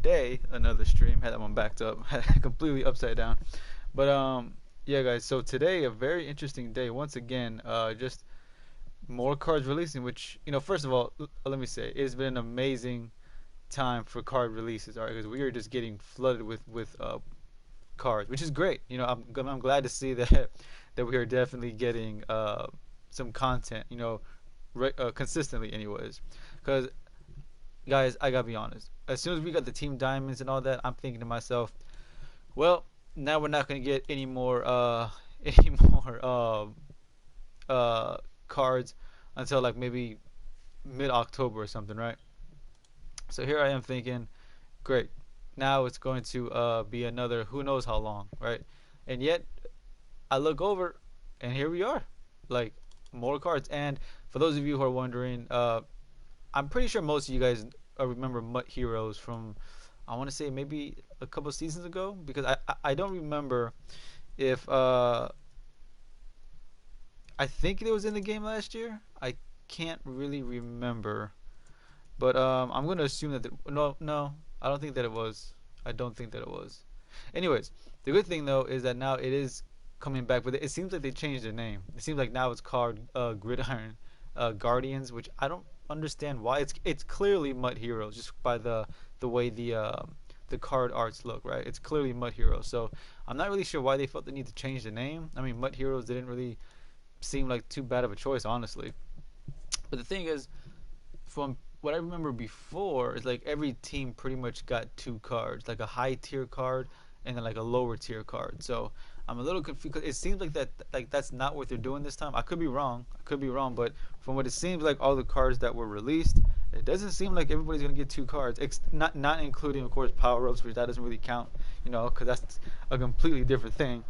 today, another stream. Had that one backed up, completely upside down. But yeah, guys. So today, a very interesting day. Once again, just more cards releasing. Which first of all, let me say, it's been an amazing time for card releases. All right, because we are just getting flooded with cards, which is great. I'm glad to see that that we are definitely getting some content. Consistently, anyways. Because guys, I gotta be honest. As soon as we got the team diamonds and all that, I'm thinking to myself, well, now we're not gonna get any more any more uh cards until like maybe mid October or something, right? So here I am thinking, great. Now it's going to be another who knows how long, right? And yet I look over, and here we are, like more cards. And for those of you who are wondering, I'm pretty sure most of you guys remember MUT Heroes from, I want to say maybe a couple seasons ago, because I don't remember if I think it was in the game last year. I can't really remember, but I'm gonna assume that no, I don't think that it was. I don't think that it was. Anyways, the good thing though is that now it is coming back, but it seems like they changed their name. It seems like now it's called Gridiron Guardians, which I don't understand why. It's clearly MUT Heroes just by the way the card arts look, right? It's clearly MUT Heroes. So I'm not really sure why they felt the need to change the name. I mean, MUT Heroes didn't really seem like too bad of a choice, honestly. But the thing is, from what I remember before, is like every team pretty much got two cards, like a high tier card and then like a lower tier card. So I'm a little confused. It seems like that's not what they're doing this time. I could be wrong. I could be wrong, but from what it seems like, all the cards that were released, it doesn't seem like everybody's gonna get two cards. Not including, of course, power ups, which that doesn't really count, because that's a completely different thing.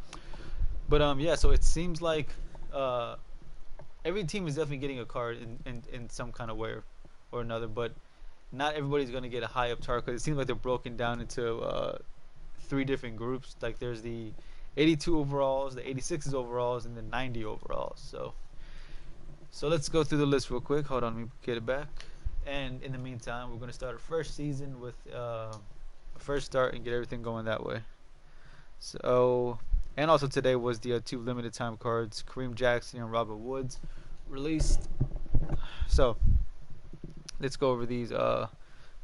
But yeah. So it seems like uh, every team is definitely getting a card in some kind of way or another, but not everybody's gonna get a high up tar because it seems like they're broken down into three different groups. Like there's the 82 overalls, the 86s overalls, and the 90 overalls. So let's go through the list real quick. Hold on, let me get it back. And in the meantime, we're gonna start our first season with a first start and get everything going that way. So, and also today was the two limited time cards, Kareem Jackson and Robert Woods, released. So let's go over these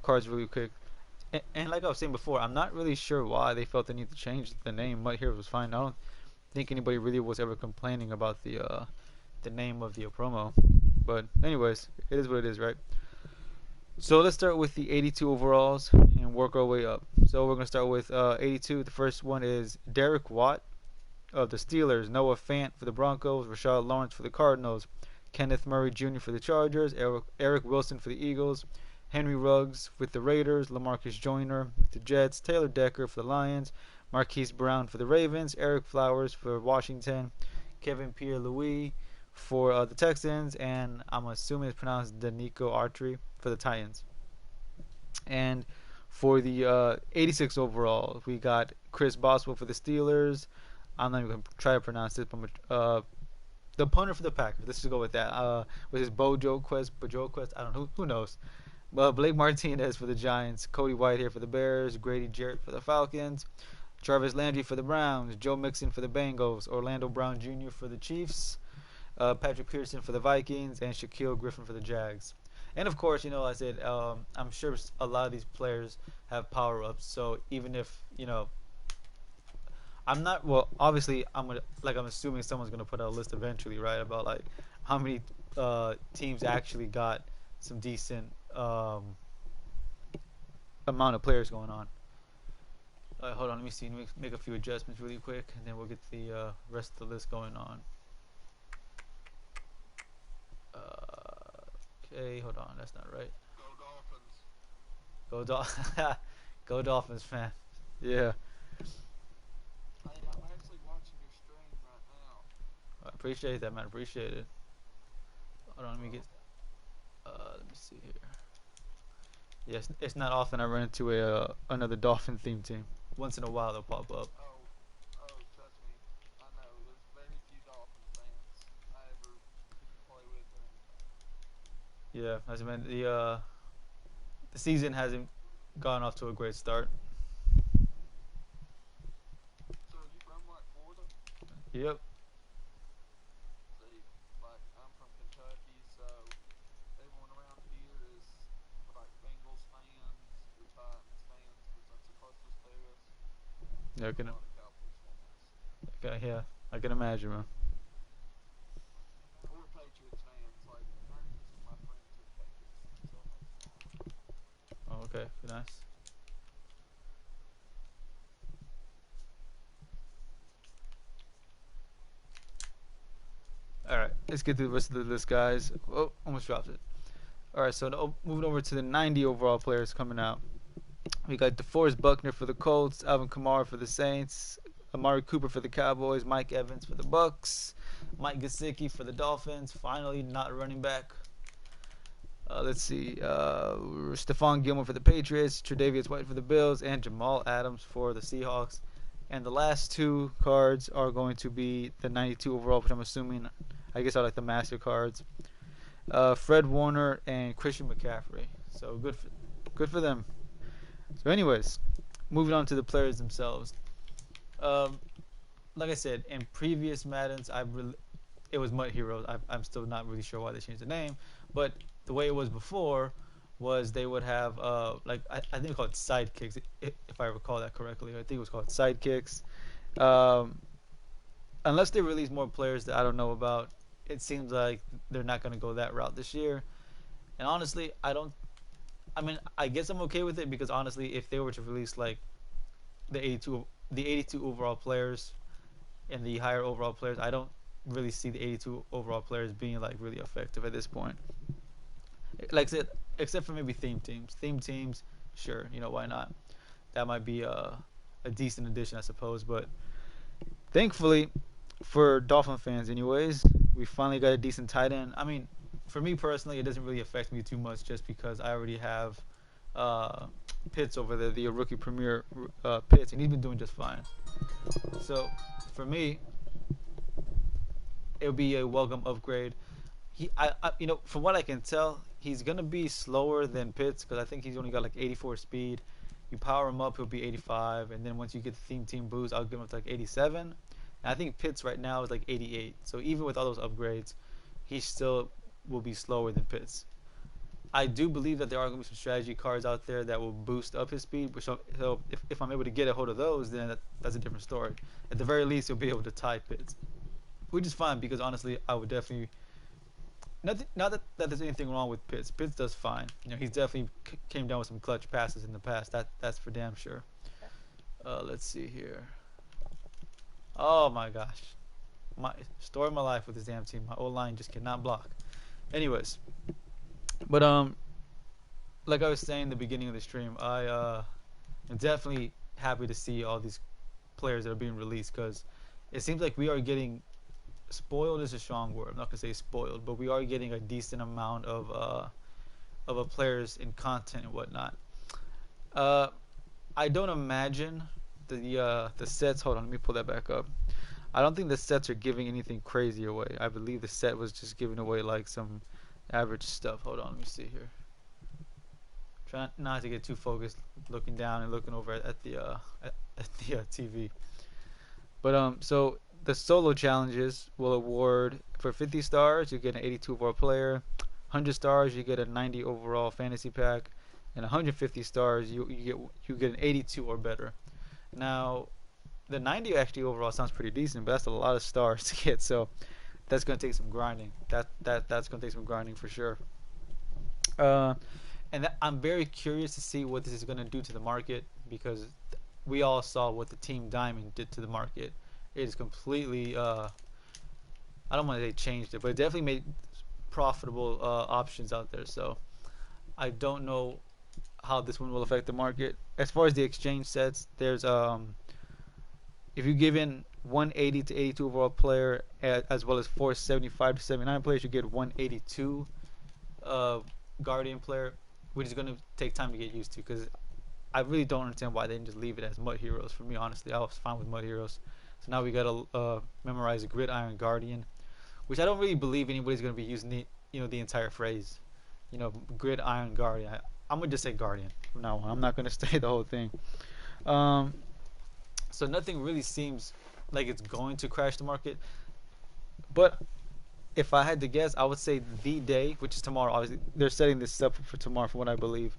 cards really quick. And like I was saying before, I'm not really sure why they felt the need to change the name. Mud Heroes was fine. I don't think anybody really was ever complaining about the name of the promo. But anyways, it is what it is, right? So let's start with the 82 overalls and work our way up. So we're gonna start with 82. The first one is Derek Watt of the Steelers, Noah Fant for the Broncos, Rashad Lawrence for the Cardinals, Kenneth Murray Jr. for the Chargers, Eric Wilson for the Eagles, Henry Ruggs with the Raiders, Lamarcus Joyner with the Jets, Taylor Decker for the Lions, Marquise Brown for the Ravens, Eric Flowers for Washington, Kevin Pierre-Louis for the Texans, and I'm assuming it's pronounced Danico Archery for the Titans. And for the 86 overall, we got Chris Boswell for the Steelers. I'm not even going to try to pronounce it, but the punter for the Packers. Let's just go with that. With his Bojo Quest, I don't know. Who knows? Blake Martinez for the Giants, Cody Whitehair for the Bears, Grady Jarrett for the Falcons, Jarvis Landry for the Browns, Joe Mixon for the Bengals, Orlando Brown Jr. for the Chiefs, Patrick Pearson for the Vikings, and Shaquille Griffin for the Jags. And of course, I said I'm sure a lot of these players have power ups. So even if I'm not, well, obviously I'm assuming someone's gonna put out a list eventually, right? About like how many teams actually got some decent amount of players going on. Hold on, let me see. Let me make a few adjustments really quick, and then we'll get the rest of the list going on. Okay, hold on, that's not right. Go Dolphins! Go Go Dolphins, fan. Yeah, Hey, I'm actually watching your stream right now. I appreciate that, man. Appreciate it. Hold on, let me get. Let me see here. Yes, it's not often I run into a another Dolphin themed team. Once in a while they'll pop up. Trust me. I know. There's very few Dolphins fans I ever play with or anything. Yeah, as I meant, the season hasn't gotten off to a great start. So are you from like Florida? Yep. See, like I'm from Kentucky, so everyone around here is like Bengals fans or Titans fans, because that's the closest to us, Yeah, and a lot of Cowboys fans okay, yeah, I can imagine, man. or Patriots fans. Like 90% of my friends are Patriots fans, so it makes it hard. Oh, okay, nice. All right, let's get through the rest of the list, guys. Oh, almost dropped it. All right, so moving over to the 90 overall players coming out. We got Deforest Buckner for the Colts, Alvin Kamara for the Saints, Amari Cooper for the Cowboys, Mike Evans for the Bucks, Mike Gesicki for the Dolphins. Finally, not a running back. Let's see. Stephon Gilmore for the Patriots, Tre'Davious White for the Bills, and Jamal Adams for the Seahawks. And the last two cards are going to be the 92 overall, which I'm assuming, I guess, are like the Master cards. Fred Warner and Christian McCaffrey. So good for them. So, anyways, moving on to the players themselves. Um, like I said, in previous Maddens, it was MUT Heroes. I'm still not really sure why they changed the name, but the way it was before was they would have like I think it was called sidekicks, if I recall that correctly. I think it was called sidekicks. Um, unless they release more players that I don't know about, it seems like they're not going to go that route this year. And honestly, I don't. I mean, I guess I'm okay with it because honestly, if they were to release like the 82 overall players and the higher overall players, I don't really see the 82 overall players being like really effective at this point. Like I said, except for maybe theme teams. Theme teams, sure, why not? That might be a decent addition, I suppose. But thankfully, for Dolphin fans, anyways, we finally got a decent tight end. I mean, for me personally, it doesn't really affect me too much just because I already have uh, Pitts over there, the rookie premier Pitts, and he's been doing just fine. So for me, it'll be a welcome upgrade. From what I can tell, he's gonna be slower than Pitts because I think he's only got like 84 speed. You power him up, he'll be 85, and then once you get the theme team boost, I'll give him to like 87. And I think Pitts right now is like 88. So even with all those upgrades, he still will be slower than Pitts. I do believe that there are going to be some strategy cards out there that will boost up his speed. So if I'm able to get a hold of those, then that's a different story. At the very least, he'll be able to tie Pitts, which is fine because honestly, I would definitely not that there's anything wrong with Pitts. Pitts does fine. He's definitely came down with some clutch passes in the past. That's for damn sure. Let's see here. Oh my gosh, my story of my life with this damn team. My O line just cannot block. Anyways, but like I was saying in the beginning of the stream, I am definitely happy to see all these players that are being released because it seems like we are getting spoiled is a strong word. I'm not gonna say spoiled, but we are getting a decent amount of players in content and whatnot. Uh, I don't imagine the sets. Hold on, let me pull that back up. I don't think the sets are giving anything crazy away. I believe the set was just giving away like some average stuff. Hold on, let me see here. Try not to get too focused, looking down and looking over at the TV. But so the solo challenges will award for 50 stars, you get an 82 overall player. 100 stars, you get a 90 overall fantasy pack, and 150 stars, you get an 82 or better. Now, the 90 actually overall sounds pretty decent, but that's a lot of stars to get. So that's gonna take some grinding. That's gonna take some grinding for sure. Uh, I'm very curious to see what this is gonna do to the market because we all saw what the Team Diamond did to the market. It is completely I don't want to say changed it, but it definitely made profitable options out there. So I don't know how this one will affect the market. As far as the exchange sets, there's if you give in 180 to 82 overall player as well as 475 to 79 players, you get 182 uh, Guardian player, which is going to take time to get used to because I really don't understand why they didn't just leave it as MUT Heroes. For me, honestly, I was fine with MUT Heroes. So now we gotta memorize a Gridiron Guardian, which I don't really believe anybody's gonna be using the entire phrase. Gridiron Guardian. I'm gonna just say Guardian from now on. I'm not gonna say the whole thing. Um, so nothing really seems like it's going to crash the market. But if I had to guess, I would say the day, which is tomorrow. Obviously, they're setting this up for tomorrow, from what I believe.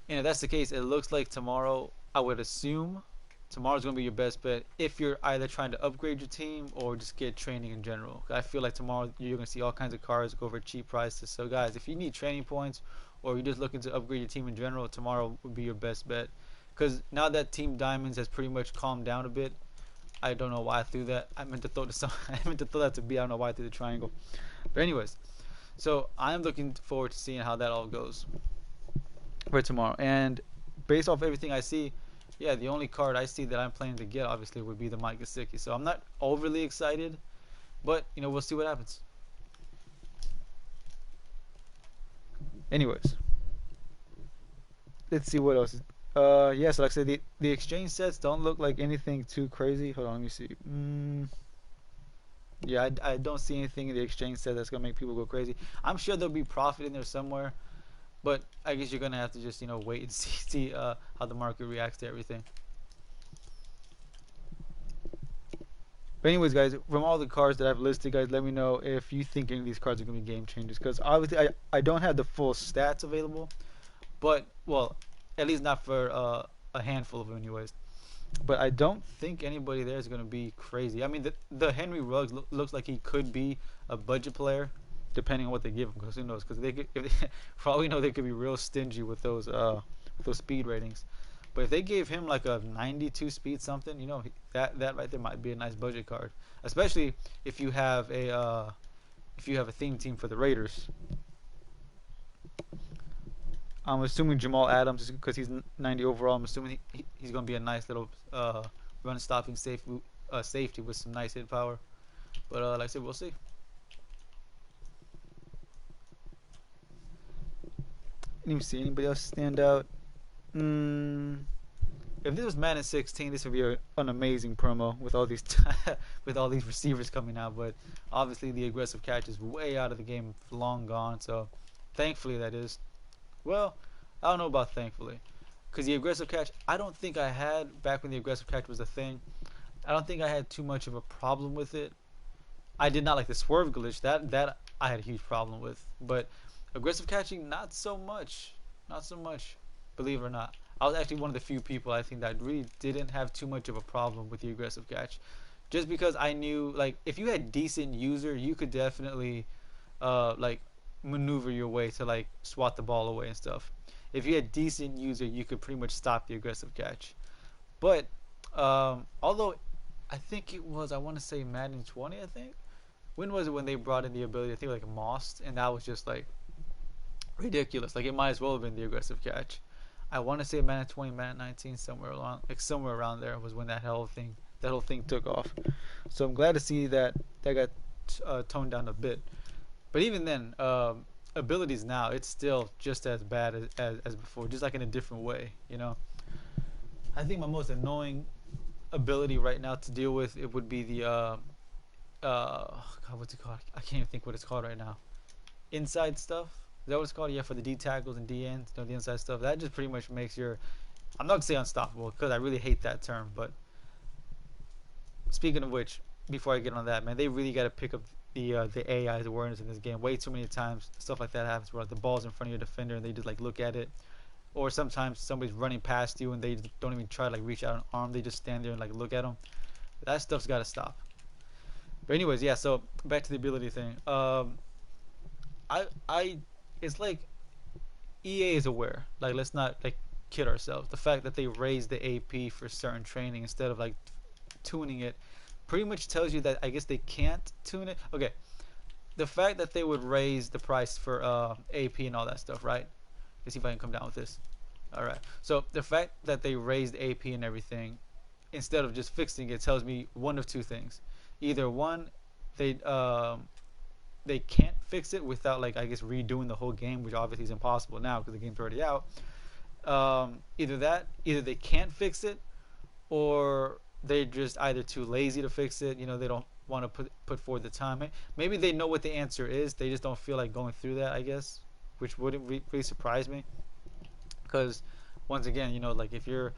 And if that's the case, it looks like tomorrow. I would assume tomorrow's gonna be your best bet if you're either trying to upgrade your team or just get training in general. I feel like tomorrow you're gonna see all kinds of cars go for cheap prices. So guys, if you need training points or you're just looking to upgrade your team in general, tomorrow would be your best bet. Because now that Team Diamonds has pretty much calmed down a bit, I don't know why I threw that. I meant to throw this. I meant to throw that to B. I don't know why I threw the triangle. But anyways, so I'm looking forward to seeing how that all goes for tomorrow. And based off everything I see, yeah, the only card I see that I'm planning to get obviously would be the Mike Gesicki. So I'm not overly excited, but we'll see what happens. Anyways, let's see what else. Yeah, so like I said, the exchange sets don't look like anything too crazy. Hold on, let me see. Yeah, I don't see anything in the exchange set that's gonna make people go crazy. I'm sure there'll be profit in there somewhere, but I guess you're gonna have to just wait and see how the market reacts to everything. But anyways, guys, from all the cards that I've listed, guys, let me know if you think any of these cards are gonna be game changers. Because obviously, I don't have the full stats available, but well, at least not for a handful of them, anyways. But I don't think anybody there is gonna be crazy. I mean, the Henry Ruggs looks like he could be a budget player, depending on what they give him. Because who knows? Because they could, if they, for all we know, they could be real stingy with those speed ratings. But if they gave him like a 92 speed something, that right there might be a nice budget card, especially if you have a theme team for the Raiders. I'm assuming Jamal Adams, because he's 90 overall. I'm assuming he's going to be a nice little run stopping safety with some nice hit power. But like I said, we'll see. Let me see anybody else stand out. If this was Madden 16, this would be an amazing promo with all these with all these receivers coming out. But obviously, the aggressive catch is way out of the game, long gone. So, thankfully, that is. Well, I don't know about thankfully, because the aggressive catch, I don't think I had back when the aggressive catch was a thing. I don't think I had too much of a problem with it. I did not like the swerve glitch. That I had a huge problem with. But aggressive catching, not so much. Not so much. Believe it or not. I was actually one of the few people I think that really didn't have too much of a problem with the aggressive catch. Just because I knew, like, if you had decent user, you could definitely, like, maneuver your way to, like, swat the ball away and stuff. If you had decent user, you could pretty much stop the aggressive catch. But, although I think it was, I want to say Madden 20, I think. When was it when they brought in the ability, I think, like, Most, and that was just, like, ridiculous. Like, it might as well have been the aggressive catch. I want to say Madden 20, Madden 19, somewhere around there was when that whole thing took off. So I'm glad to see that got toned down a bit. But even then, abilities now, it's still just as bad as before, just like in a different way. I think my most annoying ability right now to deal with it would be the God, what's it called? I can't even think what it's called right now. Inside stuff. Is that what it's called? Yeah, for the D tackles and D ends, the inside stuff. That just pretty much makes your. I'm not gonna say unstoppable because I really hate that term. But speaking of which, before I get on that, man, they really got to pick up the AI's awareness in this game. Way too many times stuff like that happens where like, the ball's in front of your defender and they just like look at it, or sometimes somebody's running past you and they don't even try to like reach out an arm. They just stand there and like look at them. That stuff's got to stop. But anyways, yeah. So back to the ability thing. I it's like EA is aware. Like let's not like kid ourselves. The fact that they raised the AP for certain training instead of like tuning it pretty much tells you that I guess they can't tune it. Okay. The fact that they would raise the price for AP and all that stuff, right? Let's see if I can come down with this. Alright. So the fact that they raised AP and everything instead of just fixing it tells me one of two things. Either one, they can't fix it without like I guess redoing the whole game, which obviously is impossible now because the game's already out. Either they can't fix it, or they're just either too lazy to fix it. They don't want to put forward the time. Maybe they know what the answer is. They just don't feel like going through that. I guess, which wouldn't really surprise me. Because once again, like if you're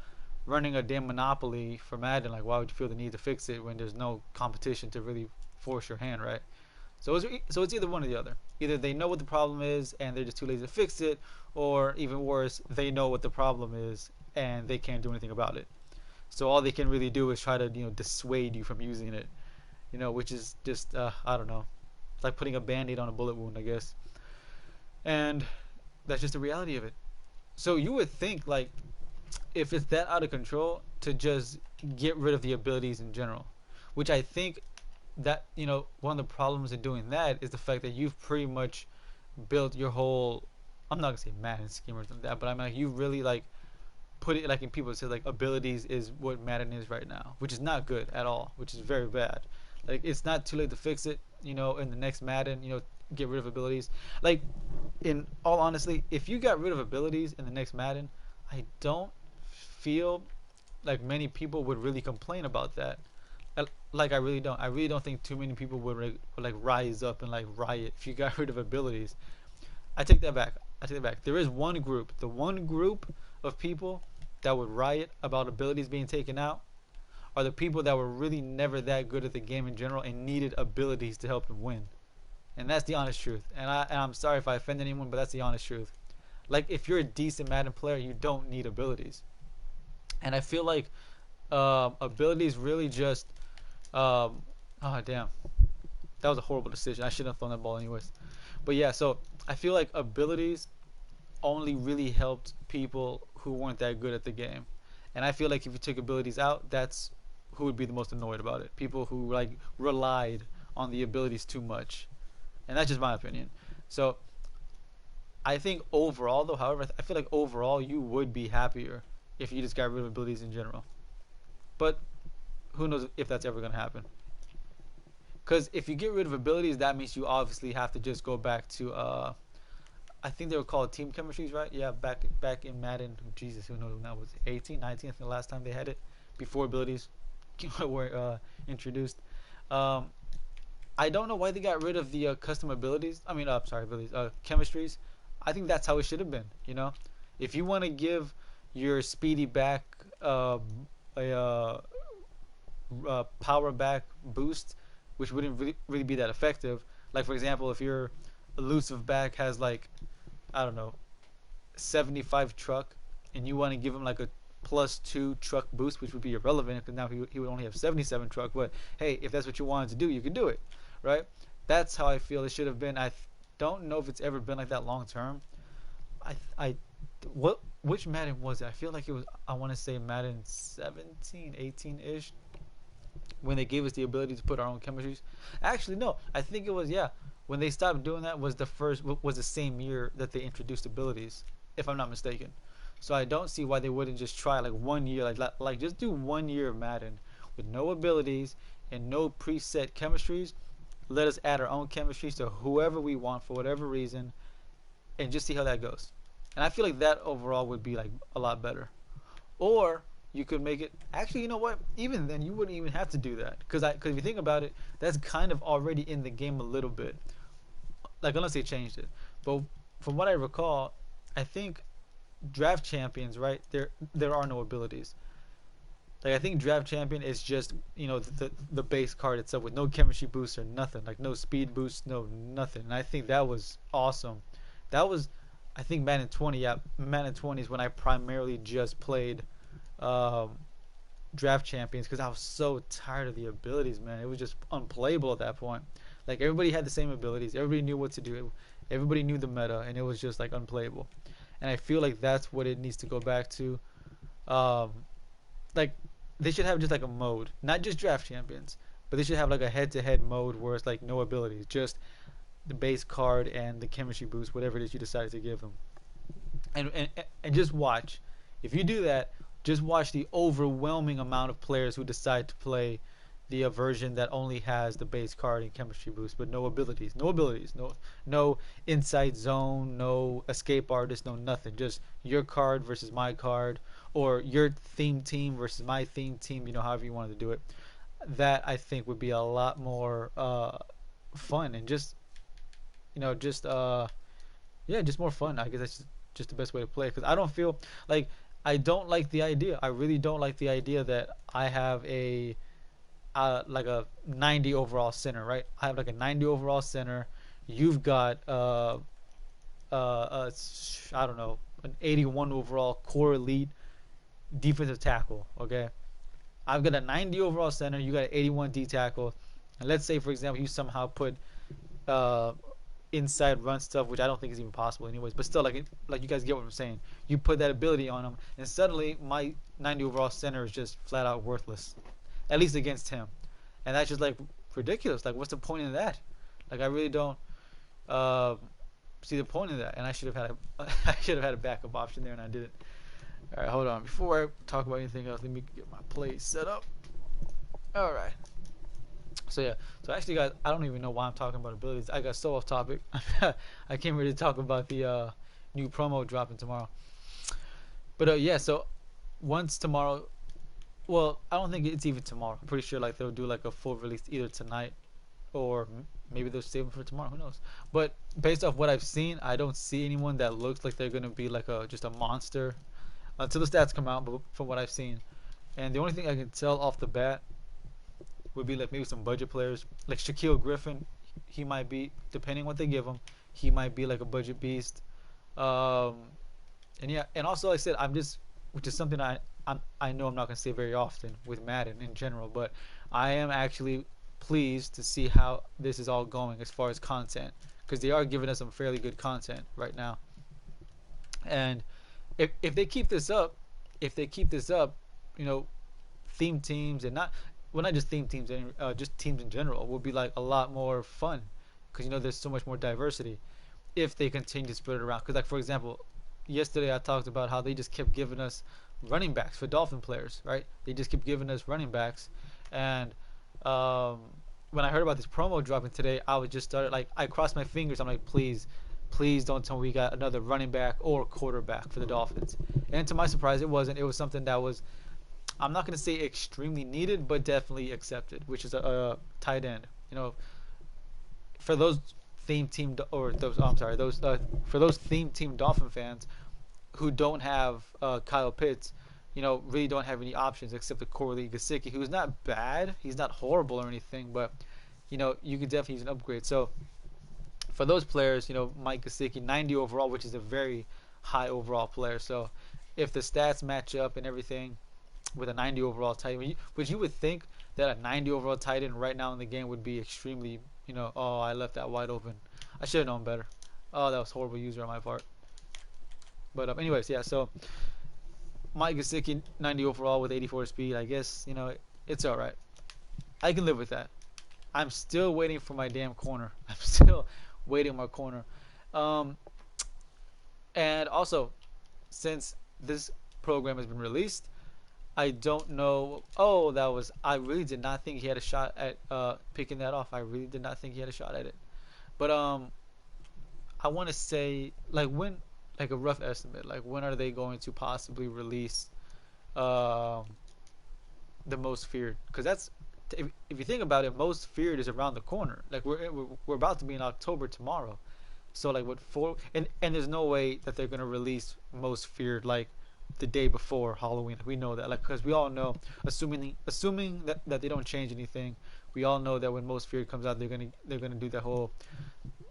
running a damn monopoly for Madden, like why would you feel the need to fix it when there's no competition to really force your hand, right? So it's either one or the other. Either they know what the problem is and they're just too lazy to fix it, or even worse, they know what the problem is and they can't do anything about it. So all they can really do is try to dissuade you from using it. Which is just I don't know. It's like putting a band-aid on a bullet wound, I guess. And that's just the reality of it. So you would think like if it's that out of control to just get rid of the abilities in general, which I think that one of the problems in doing that is the fact that you've pretty much built your whole, I'm not gonna say Madden scheme or something like that, but I mean like you really like put it like in people say like abilities is what Madden is right now, which is not good at all, which is very bad. Like it's not too late to fix it. In the next Madden, get rid of abilities. Like in all honesty, if you got rid of abilities in the next Madden, I don't feel like many people would really complain about that. Like I really don't. I really don't think too many people would like rise up and like riot if you got rid of abilities. I take that back. I take that back. There is one group, the one group of people that would riot about abilities being taken out are the people that were really never that good at the game in general and needed abilities to help them win. And that's the honest truth. And I'm sorry if I offend anyone, but that's the honest truth. Like if you're a decent Madden player, you don't need abilities. And I feel like abilities really just oh damn, that was a horrible decision. I shouldn't have thrown that ball anyways. But yeah, so I feel like abilities only really helped people who weren't that good at the game. And I feel like if you took abilities out, that's who would be the most annoyed about it. People who like relied on the abilities too much. And that's just my opinion. So I think overall though, however, I feel like overall you would be happier if you just got rid of abilities in general. But who knows if that's ever gonna happen? Because if you get rid of abilities, that means you obviously have to just go back to I think they were called team chemistries, right? Yeah, back in Madden. Jesus, who knows when that was? 18, 19. I think the last time they had it before abilities were introduced. Um, I don't know why they got rid of the custom abilities. I mean, sorry, abilities, chemistries. I think that's how it should have been. If you want to give your speedy back a power back boost, which wouldn't really be that effective. Like for example, if your elusive back has like I don't know 75 truck, and you want to give him like a +2 truck boost, which would be irrelevant because now he would only have 77 truck. But hey, if that's what you wanted to do, you could do it, right? That's how I feel it should have been. I don't know if it's ever been like that long term. I what which Madden was it? I feel like it was. I want to say Madden 17, 18 ish when they gave us the ability to put our own chemistries. Actually, no, I think it was yeah. When they stopped doing that was the same year that they introduced abilities, if I'm not mistaken. So I don't see why they wouldn't just try like 1 year, like just do 1 year of Madden with no abilities and no preset chemistries. Let us add our own chemistries to whoever we want for whatever reason, and just see how that goes. And I feel like that overall would be like a lot better. Or you could make it. Actually, you know what? Even then, you wouldn't even have to do that because if you think about it, that's kind of already in the game a little bit. Like unless they changed it, but from what I recall, I think draft champions, right? There are no abilities. Like I think draft champion is just the base card itself with no chemistry boost or nothing, like no speed boost, no nothing. And I think that was awesome. That was, I think Madden 20. Yeah, Madden 20 is when I primarily just played um, draft champions because I was so tired of the abilities, man. It was just unplayable at that point. Like everybody had the same abilities, everybody knew what to do, everybody knew the meta, and it was just like unplayable. And I feel like that's what it needs to go back to. Um, like they should have just like a mode, not just draft champions, but they should have like a head-to-head mode where it's like no abilities, just the base card and the chemistry boost, whatever it is you decided to give them. And just watch. If you do that, just watch the overwhelming amount of players who decide to play the version that only has the base card and chemistry boost, but no abilities, no inside zone, no escape artist, no nothing. Just your card versus my card, or your theme team versus my theme team. However you wanted to do it. That I think would be a lot more fun and just just yeah, just more fun. I guess just the best way to play. Because I don't feel like I don't like the idea. I really don't like the idea that I have a like a 90 overall center, right? I have like a 90 overall center. You've got I don't know, an 81 overall core elite defensive tackle. Okay, I've got a 90 overall center. You got an 81 D tackle. And let's say, for example, you somehow put uh, inside run stuff, which I don't think is even possible, anyways. But still, like you guys get what I'm saying. You put that ability on him, and suddenly my 90 overall center is just flat out worthless, at least against him. And that's just like ridiculous. Like, what's the point in that? Like, I really don't uh, see the point of that. And I should have had a I should have had a backup option there, and I didn't. All right, hold on. Before I talk about anything else, let me get my play set up. All right. So yeah. So actually, guys, I don't even know why I'm talking about abilities. I got so off topic. I came here to talk about the new promo dropping tomorrow. But yeah. So once tomorrow, well, I don't think it's even tomorrow. I'm pretty sure like they'll do like a full release either tonight or maybe they'll save it for tomorrow. Who knows? But based off what I've seen, I don't see anyone that looks like they're gonna be like a just a monster until the stats come out. But from what I've seen, and the only thing I can tell off the bat would be like maybe some budget players, like Shaquille Griffin. He might be, depending what they give him, he might be like a budget beast. Um, and yeah, and also like I said, I'm just, which is something I know I'm not gonna say very often with Madden in general, but I am actually pleased to see how this is all going as far as content, because they are giving us some fairly good content right now. And if they keep this up, if they keep this up, you know, theme teams and not well not just theme teams, just teams in general will be like a lot more fun because you know there's so much more diversity if they continue to spread it around. Because like for example, yesterday I talked about how they just kept giving us running backs for Dolphin players, right? They just keep giving us running backs, and um, when I heard about this promo dropping today, I was just started like I crossed my fingers. I'm like, please, please don't tell me we got another running back or quarterback for the Dolphins. And to my surprise, it wasn't. It was something that was I'm not going to say extremely needed, but definitely accepted, which is a tight end. You know, for those theme team or those I'm sorry, those for those theme team Dolphin fans who don't have Kyle Pitts, you know, really don't have any options except the Corey Gesicki, who's not bad. He's not horrible or anything, but you know, you could definitely use an upgrade. So for those players, you know, Mike Gesicki, 90 overall, which is a very high overall player. So if the stats match up and everything with a 90 overall tight end, which you would think that a 90 overall tight end right now in the game would be extremely, you know, oh, I left that wide open. I should have known better. Oh, that was horrible user on my part. But anyways, yeah. So Mike Gesicki, 90 overall with 84 speed. I guess you know it's all right. I can live with that. I'm still waiting for my damn corner. I'm still waiting my corner. Um, and also, since this program has been released, I don't know. Oh, that was. I really did not think he had a shot at picking that off. I really did not think he had a shot at it. But I want to say like when, like a rough estimate, like when are they going to possibly release um the most feared? Because that's if you think about it, most feared is around the corner. Like we're about to be in October tomorrow. So like what four and there's no way that they're gonna release most feared like the day before Halloween. We know that, like, because we all know, assuming that they don't change anything, we all know that when most feared comes out, they're gonna do that whole.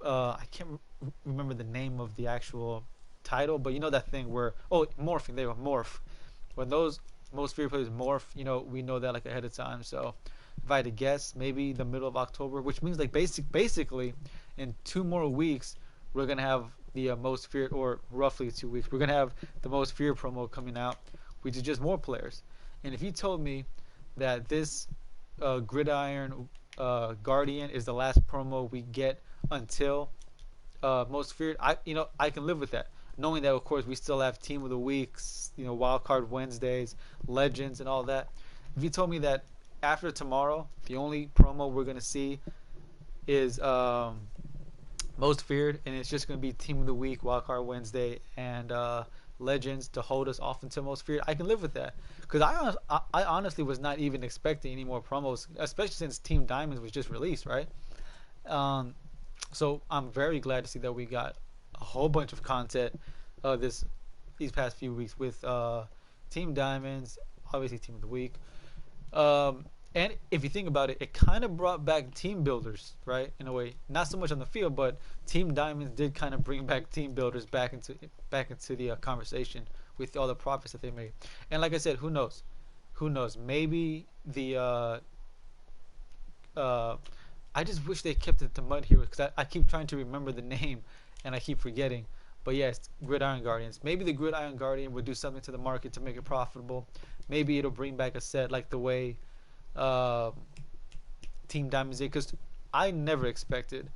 I can't remember the name of the actual title, but you know that thing where morphing. They were morph. When those most feared players morph, you know we know that like ahead of time. So if I had to guess, maybe the middle of October, which means like basically in 2 more weeks we're gonna have the most feared, or roughly 2 weeks, we're gonna have the most feared promo coming out, which is just more players. And if you told me that this Gridiron Guardian is the last promo we get until most feared, I can live with that, knowing that of course we still have Team of the Weeks, you know, Wild Card Wednesdays, Legends, and all that. If you told me that after tomorrow the only promo we're gonna see is most feared, and it's just going to be Team of the Week, Wildcard Wednesday, and Legends to hold us off until most feared, I can live with that. Because I honestly was not even expecting any more promos, especially since Team Diamonds was just released, right? Um, so I'm very glad to see that we got a whole bunch of content this these past few weeks with Team Diamonds, obviously Team of the Week. And if you think about it, it kind of brought back team builders, right? In a way, not so much on the field, but Team Diamonds did kind of bring back team builders back into the conversation with all the profits that they made. And like I said, who knows? Who knows? Maybe the uh, I just wish they kept it to Mud Heroes because I keep trying to remember the name and I keep forgetting. But yes, Gridiron Guardians. Maybe the Gridiron Guardian would do something to the market to make it profitable. Maybe it'll bring back a set like the way uh, Team Diamonds did. Because I never expected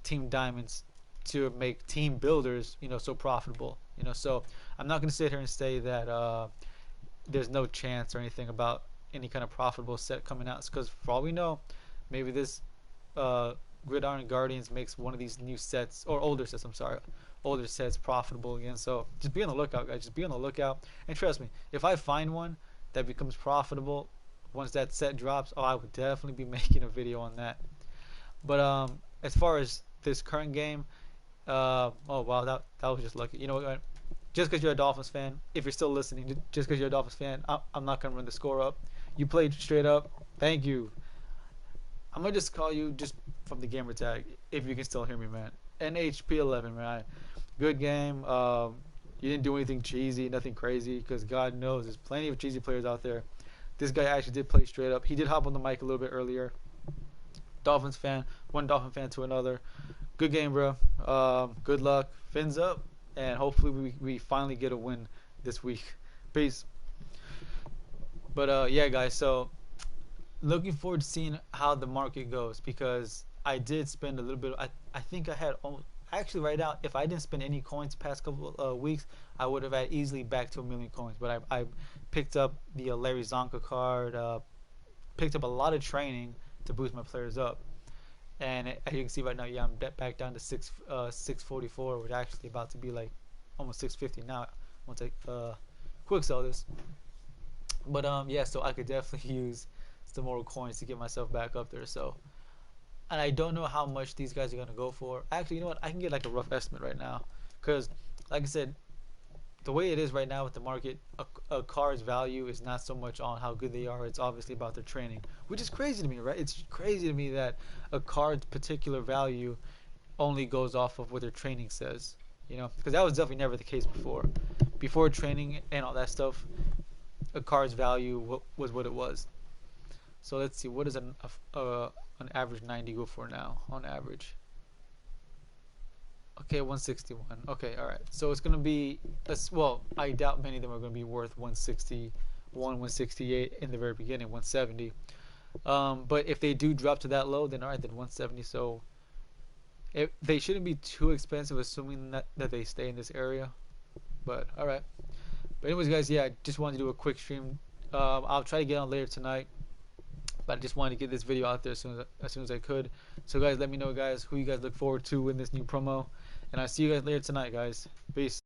Team Diamonds to make team builders, so profitable. So I'm not gonna sit here and say that there's no chance or anything about any kind of profitable set coming out. Because for all we know, maybe this uh, Gridiron Guardians makes one of these new sets or older sets. I'm sorry, older sets profitable again. So just be on the lookout, guys. Just be on the lookout, and trust me, if I find one that becomes profitable once that set drops, oh, I would definitely be making a video on that. But as far as this current game, oh wow, that was just lucky. You know what? Just because you're a Dolphins fan, if you're still listening, just because you're a Dolphins fan, I'm not gonna run the score up. You played straight up. Thank you. I'm gonna just call you just from the gamer tag if you can still hear me, man. NHP11, man. Good game. You didn't do anything cheesy, nothing crazy, because God knows there's plenty of cheesy players out there. This guy actually did play straight up. He did hop on the mic a little bit earlier. Dolphins fan, one Dolphin fan to another. Good game, bro. Good luck. Fins up, and hopefully we finally get a win this week. Peace. But yeah, guys. So looking forward to seeing how the market goes because I did spend a little bit. I think I had almost actually right now. If I didn't spend any coins the past couple weeks, I would have had easily back to 1,000,000 coins. But I picked up the Larry Zonka card. Picked up a lot of training to boost my players up. And as you can see right now, yeah, I'm back down to 644, which is actually about to be like almost 650 now. Once I quick sell this, but yeah, so I could definitely use some more coins to get myself back up there. So, and I don't know how much these guys are gonna go for. Actually, you know what? I can get like a rough estimate right now, because like I said, the way it is right now with the market, a car's value is not so much on how good they are. It's obviously about their training, which is crazy to me, right? It's crazy to me that a card's particular value only goes off of what their training says. Because that was definitely never the case before. Before training and all that stuff, a card's value was what it was. So let's see, what does an average 90 go for now on average? Okay, 161. Okay, all right. So it's gonna be well. I doubt many of them are gonna be worth 161, 168 in the very beginning, 170. But if they do drop to that low, then all right, then 170. So they shouldn't be too expensive, assuming that they stay in this area. But all right. But anyways, guys, yeah, I just wanted to do a quick stream. I'll try to get on later tonight, but I just wanted to get this video out there as soon as I could. So guys, let me know, guys, who you guys look forward to in this new promo, and I'll see you guys later tonight, guys. Peace.